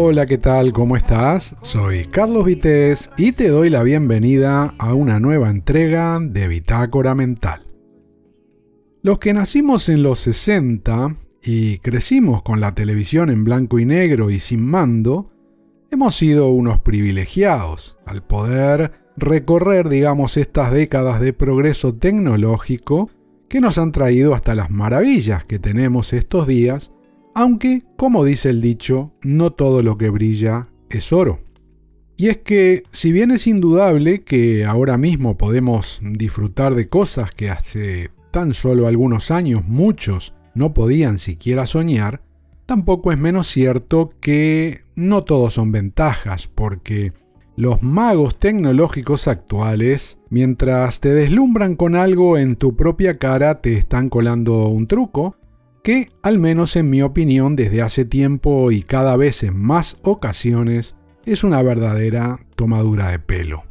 Hola, ¿qué tal? ¿Cómo estás? Soy Carlos Vitéz y te doy la bienvenida a una nueva entrega de Bitácora Mental. Los que nacimos en los 60 y crecimos con la televisión en blanco y negro y sin mando, hemos sido unos privilegiados al poder recorrer, estas décadas de progreso tecnológico que nos han traído hasta las maravillas que tenemos estos días, aunque, como dice el dicho, no todo lo que brilla es oro. Y es que, si bien es indudable que ahora mismo podemos disfrutar de cosas que hace tan solo algunos años muchos no podían siquiera soñar, tampoco es menos cierto que no todo son ventajas, porque los magos tecnológicos actuales, mientras te deslumbran con algo en tu propia cara, te están colando un truco que, al menos en mi opinión, desde hace tiempo y cada vez en más ocasiones, es una verdadera tomadura de pelo.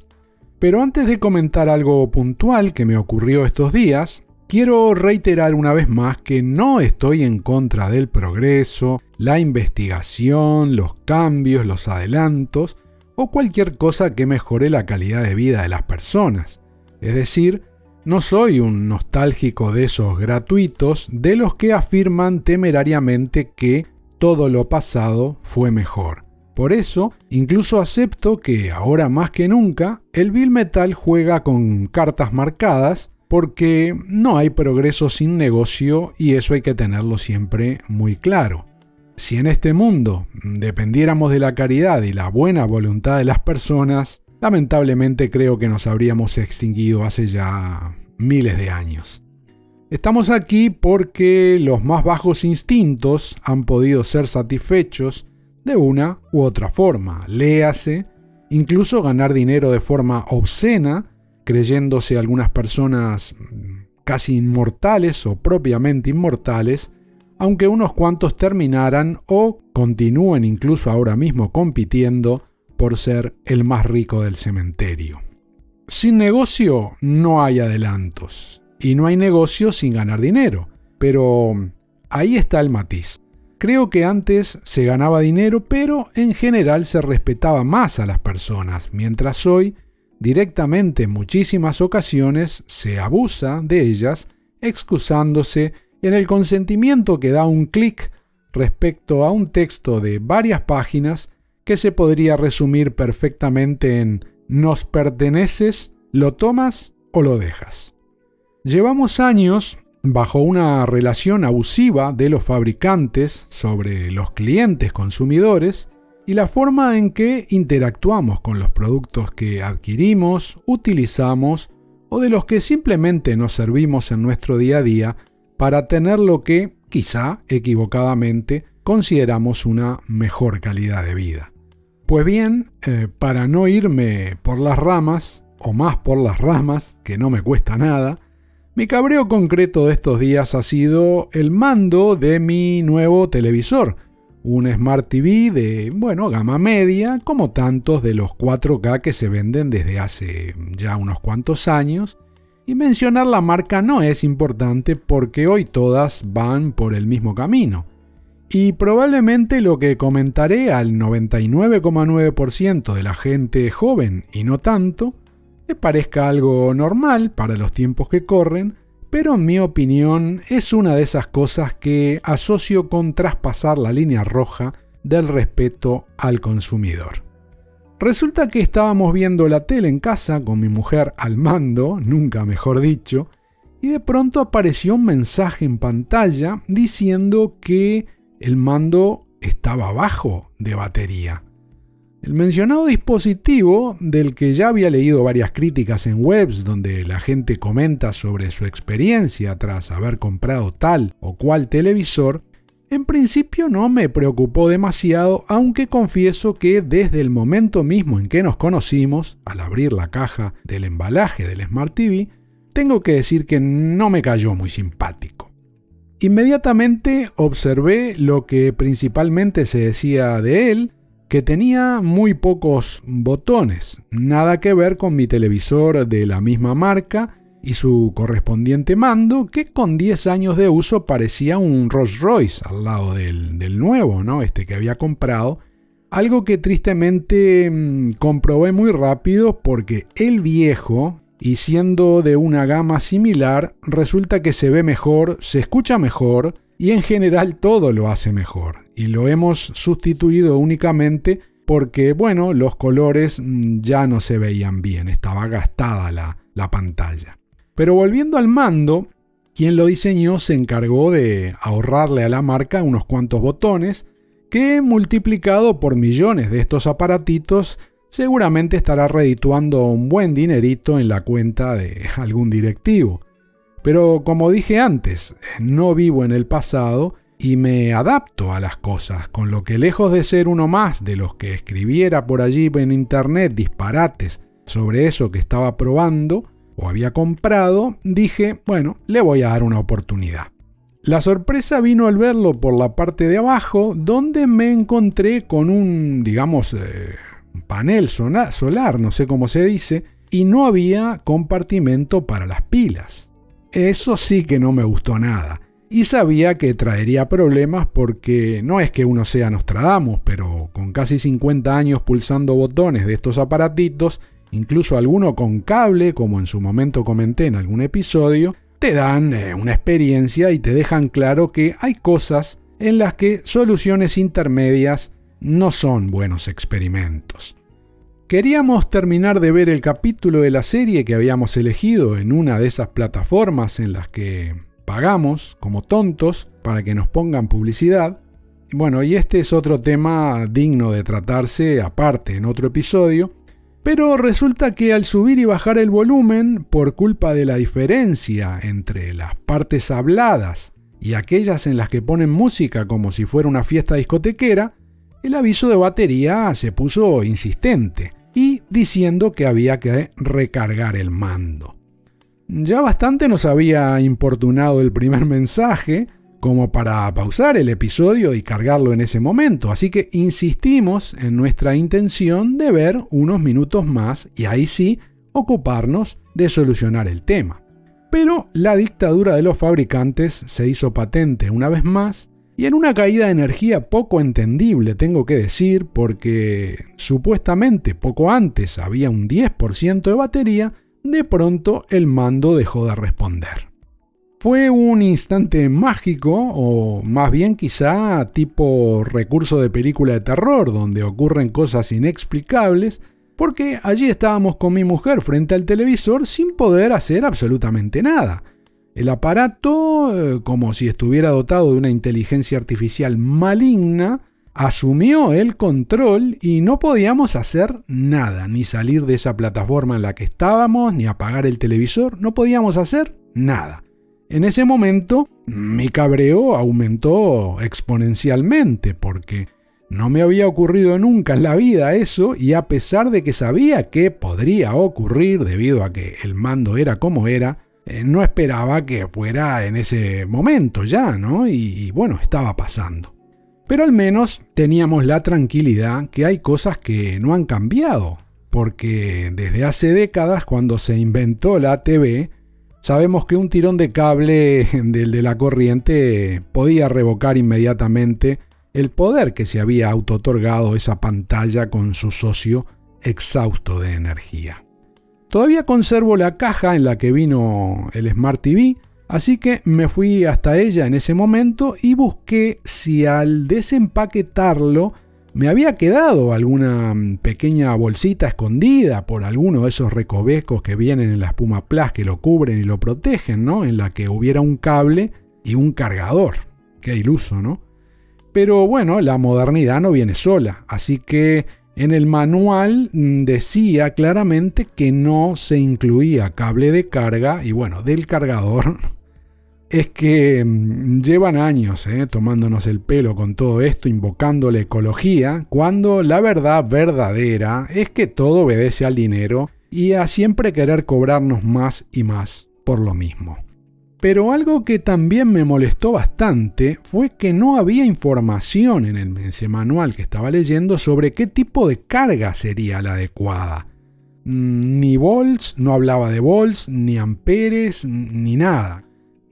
Pero antes de comentar algo puntual que me ocurrió estos días, quiero reiterar una vez más que no estoy en contra del progreso, la investigación, los cambios, los adelantos o cualquier cosa que mejore la calidad de vida de las personas. Es decir, no soy un nostálgico de esos gratuitos de los que afirman temerariamente que todo lo pasado fue mejor. Por eso, incluso acepto que ahora más que nunca, el Bill Metal juega con cartas marcadas porque no hay progreso sin negocio y eso hay que tenerlo siempre muy claro. Si en este mundo dependiéramos de la caridad y la buena voluntad de las personas, lamentablemente creo que nos habríamos extinguido hace ya miles de años. Estamos aquí porque los más bajos instintos han podido ser satisfechos de una u otra forma. Léase, incluso ganar dinero de forma obscena, creyéndose algunas personas casi inmortales o propiamente inmortales, aunque unos cuantos terminaran o continúen incluso ahora mismo compitiendo por ser el más rico del cementerio. Sin negocio no hay adelantos y no hay negocio sin ganar dinero, pero ahí está el matiz. Creo que antes se ganaba dinero, pero en general se respetaba más a las personas, mientras hoy directamente en muchísimas ocasiones se abusa de ellas, excusándose en el consentimiento que da un clic respecto a un texto de varias páginas que se podría resumir perfectamente en «nos perteneces, lo tomas o lo dejas». Llevamos años bajo una relación abusiva de los fabricantes sobre los clientes consumidores y la forma en que interactuamos con los productos que adquirimos, utilizamos o de los que simplemente nos servimos en nuestro día a día para tener lo que, quizá equivocadamente, consideramos una mejor calidad de vida. Pues bien, para no irme por las ramas, o más por las ramas, que no me cuesta nada, mi cabreo concreto de estos días ha sido el mando de mi nuevo televisor, un Smart TV de, gama media, como tantos de los 4K que se venden desde hace ya unos cuantos años. Y mencionar la marca no es importante porque hoy todas van por el mismo camino. Y probablemente lo que comentaré al 99,9% de la gente joven y no tanto, le parezca algo normal para los tiempos que corren, pero en mi opinión es una de esas cosas que asocio con traspasar la línea roja del respeto al consumidor. Resulta que estábamos viendo la tele en casa con mi mujer al mando, nunca mejor dicho, y de pronto apareció un mensaje en pantalla diciendo que el mando estaba bajo de batería. El mencionado dispositivo, del que ya había leído varias críticas en webs donde la gente comenta sobre su experiencia tras haber comprado tal o cual televisor, en principio no me preocupó demasiado, aunque confieso que desde el momento mismo en que nos conocimos, al abrir la caja del embalaje del Smart TV, tengo que decir que no me cayó muy simpático. Inmediatamente observé lo que principalmente se decía de él, que tenía muy pocos botones, nada que ver con mi televisor de la misma marca y su correspondiente mando, que con 10 años de uso parecía un Rolls Royce al lado del nuevo, ¿no? Que había comprado, Algo que tristemente comprobé muy rápido porque el viejo, y siendo de una gama similar, resulta que se ve mejor, se escucha mejor y en general todo lo hace mejor. Y lo hemos sustituido únicamente porque, bueno, los colores ya no se veían bien, estaba gastada la pantalla. Pero volviendo al mando, quien lo diseñó se encargó de ahorrarle a la marca unos cuantos botones que, multiplicado por millones de estos aparatitos, seguramente estará redituando un buen dinerito en la cuenta de algún directivo. Pero como dije antes, no vivo en el pasado y me adapto a las cosas, con lo que lejos de ser uno más de los que escribiera por allí en internet disparates sobre eso que estaba probando o había comprado, dije, bueno, le voy a dar una oportunidad. La sorpresa vino al verlo por la parte de abajo, donde me encontré con un, digamos, panel solar, no sé cómo se dice, y no había compartimento para las pilas. Eso sí que no me gustó nada. Y sabía que traería problemas porque no es que uno sea Nostradamus, pero con casi 50 años pulsando botones de estos aparatitos, incluso alguno con cable, como en su momento comenté en algún episodio, te dan una experiencia y te dejan claro que hay cosas en las que soluciones intermedias no son buenos experimentos. Queríamos terminar de ver el capítulo de la serie que habíamos elegido en una de esas plataformas en las que pagamos como tontos para que nos pongan publicidad. Bueno, y este es otro tema digno de tratarse aparte en otro episodio, pero resulta que al subir y bajar el volumen, por culpa de la diferencia entre las partes habladas y aquellas en las que ponen música como si fuera una fiesta discotequera, el aviso de batería se puso insistente y diciendo que había que recargar el mando. Ya bastante nos había importunado el primer mensaje como para pausar el episodio y cargarlo en ese momento, así que insistimos en nuestra intención de ver unos minutos más y ahí sí ocuparnos de solucionar el tema. Pero la dictadura de los fabricantes se hizo patente una vez más y en una caída de energía poco entendible, tengo que decir, porque supuestamente poco antes había un 10% de batería, de pronto el mando dejó de responder. Fue un instante mágico, o más bien quizá tipo recurso de película de terror, donde ocurren cosas inexplicables, porque allí estábamos con mi mujer frente al televisor sin poder hacer absolutamente nada. El aparato, como si estuviera dotado de una inteligencia artificial maligna, asumió el control y no podíamos hacer nada, ni salir de esa plataforma en la que estábamos, ni apagar el televisor, no podíamos hacer nada. En ese momento, mi cabreo aumentó exponencialmente porque no me había ocurrido nunca en la vida eso, y a pesar de que sabía que podría ocurrir debido a que el mando era como era, no esperaba que fuera en ese momento ya, ¿no? Y bueno, estaba pasando. Pero al menos teníamos la tranquilidad que hay cosas que no han cambiado, porque desde hace décadas, cuando se inventó la TV, sabemos que un tirón de cable del de la corriente podía revocar inmediatamente el poder que se había autootorgado esa pantalla con su socio exhausto de energía. Todavía conservo la caja en la que vino el Smart TV, así que me fui hasta ella en ese momento y busqué si al desempaquetarlo me había quedado alguna pequeña bolsita escondida por alguno de esos recovecos que vienen en la espuma Plus que lo cubren y lo protegen, ¿no? En la que hubiera un cable y un cargador. Qué iluso, ¿no? Pero bueno, la modernidad no viene sola, así que en el manual decía claramente que no se incluía cable de carga y bueno, del cargador. Es que llevan años tomándonos el pelo con todo esto, invocando la ecología, cuando la verdad verdadera es que todo obedece al dinero y a siempre querer cobrarnos más y más por lo mismo. Pero algo que también me molestó bastante fue que no había información en ese manual que estaba leyendo sobre qué tipo de carga sería la adecuada. Ni volts, no hablaba de volts, ni amperes, ni nada.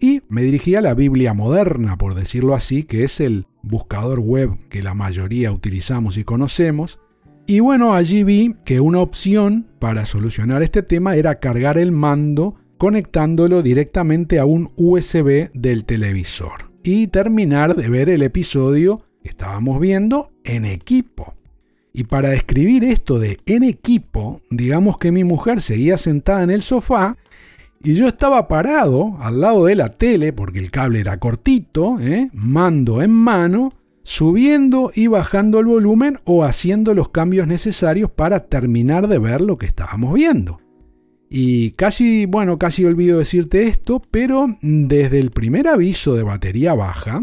y me dirigí a la Biblia moderna, por decirlo así, que es el buscador web que la mayoría utilizamos y conocemos. Y bueno, allí vi que una opción para solucionar este tema era cargar el mando conectándolo directamente a un USB del televisor y terminar de ver el episodio que estábamos viendo en equipo. Y para describir esto de en equipo, digamos que mi mujer seguía sentada en el sofá y yo estaba parado al lado de la tele, porque el cable era cortito, mando en mano, subiendo y bajando el volumen o haciendo los cambios necesarios para terminar de ver lo que estábamos viendo. Y casi olvido decirte esto, pero desde el primer aviso de batería baja,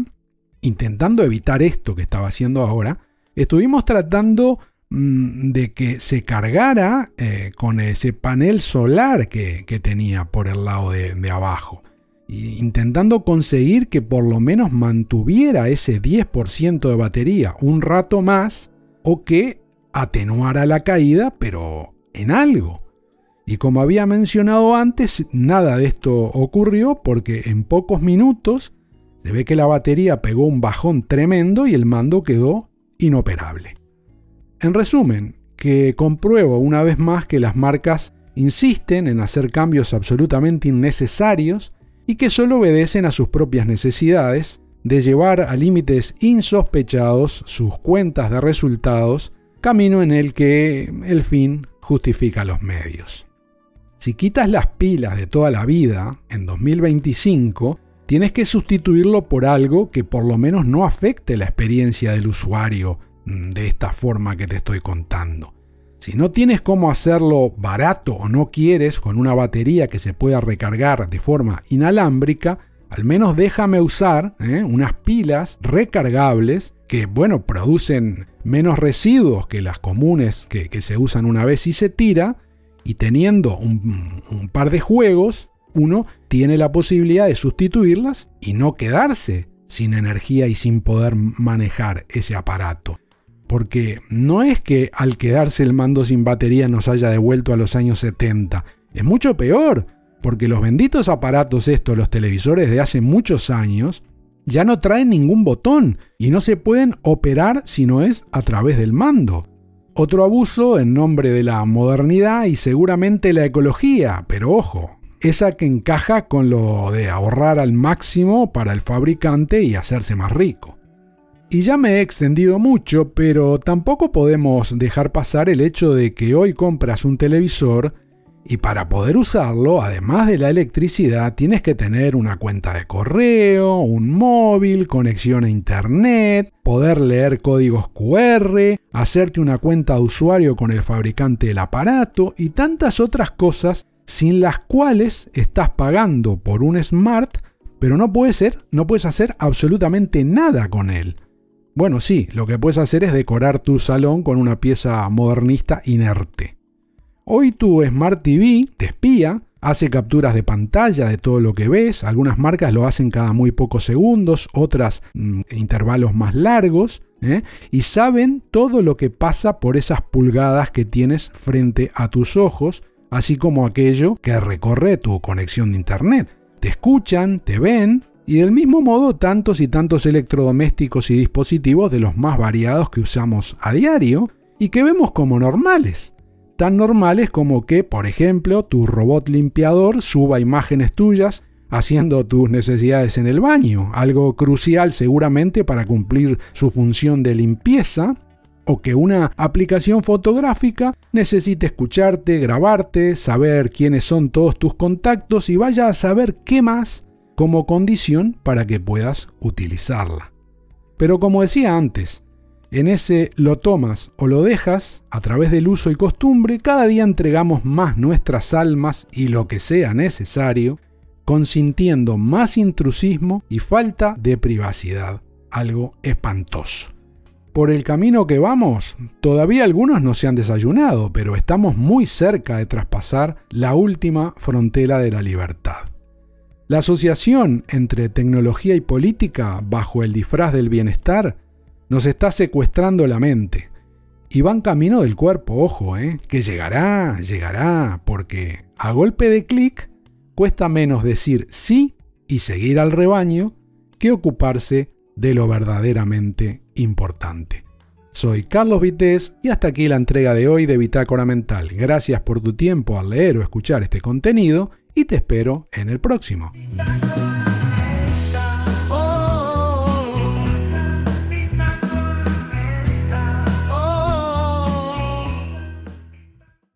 intentando evitar esto que estaba haciendo ahora, estuvimos tratando de que se cargara con ese panel solar que tenía por el lado de abajo, intentando conseguir que por lo menos mantuviera ese 10% de batería un rato más o que atenuara la caída, pero en algo. Y como había mencionado antes, nada de esto ocurrió porque en pocos minutos se ve que la batería pegó un bajón tremendo y el mando quedó inoperable. En resumen, que compruebo una vez más que las marcas insisten en hacer cambios absolutamente innecesarios y que solo obedecen a sus propias necesidades de llevar a límites insospechados sus cuentas de resultados, camino en el que el fin justifica los medios. Si quitas las pilas de toda la vida en 2025, tienes que sustituirlo por algo que por lo menos no afecte la experiencia del usuario de esta forma que te estoy contando. Si no tienes cómo hacerlo barato o no quieres con una batería que se pueda recargar de forma inalámbrica, al menos déjame usar unas pilas recargables que, producen menos residuos que las comunes que se usan una vez y se tira, y teniendo un par de juegos, uno tiene la posibilidad de sustituirlas y no quedarse sin energía y sin poder manejar ese aparato. Porque no es que al quedarse el mando sin batería nos haya devuelto a los años 70. Es mucho peor, porque los benditos aparatos los televisores de hace muchos años, ya no traen ningún botón y no se pueden operar si no es a través del mando. Otro abuso en nombre de la modernidad y seguramente la ecología, pero ojo, esa que encaja con lo de ahorrar al máximo para el fabricante y hacerse más rico. Y ya me he extendido mucho, pero tampoco podemos dejar pasar el hecho de que hoy compras un televisor y para poder usarlo, además de la electricidad, tienes que tener una cuenta de correo, un móvil, conexión a internet, poder leer códigos QR, hacerte una cuenta de usuario con el fabricante del aparato y tantas otras cosas sin las cuales estás pagando por un smart, pero no puedes hacer absolutamente nada con él. Bueno, sí, lo que puedes hacer es decorar tu salón con una pieza modernista inerte. Hoy tu Smart TV te espía, hace capturas de pantalla de todo lo que ves, algunas marcas lo hacen cada muy pocos segundos, otras intervalos más largos, y saben todo lo que pasa por esas pulgadas que tienes frente a tus ojos, así como aquello que recorre tu conexión de internet. Te escuchan, te ven, y del mismo modo tantos y tantos electrodomésticos y dispositivos de los más variados que usamos a diario y que vemos como normales. Tan normales como que, por ejemplo, tu robot limpiador suba imágenes tuyas haciendo tus necesidades en el baño, algo crucial seguramente para cumplir su función de limpieza, o que una aplicación fotográfica necesite escucharte, grabarte, saber quiénes son todos tus contactos y vaya a saber qué más como condición para que puedas utilizarla. Pero como decía antes, en ese lo tomas o lo dejas, a través del uso y costumbre, cada día entregamos más nuestras almas y lo que sea necesario, consintiendo más intrusismo y falta de privacidad, algo espantoso. Por el camino que vamos, todavía algunos no se han desayunado, pero estamos muy cerca de traspasar la última frontera de la libertad. La asociación entre tecnología y política, bajo el disfraz del bienestar, nos está secuestrando la mente. Y van camino del cuerpo, ojo, que llegará, porque a golpe de clic cuesta menos decir sí y seguir al rebaño que ocuparse de lo verdaderamente importante. Soy Carlos Vitéz y hasta aquí la entrega de hoy de Bitácora Mental. Gracias por tu tiempo al leer o escuchar este contenido y te espero en el próximo.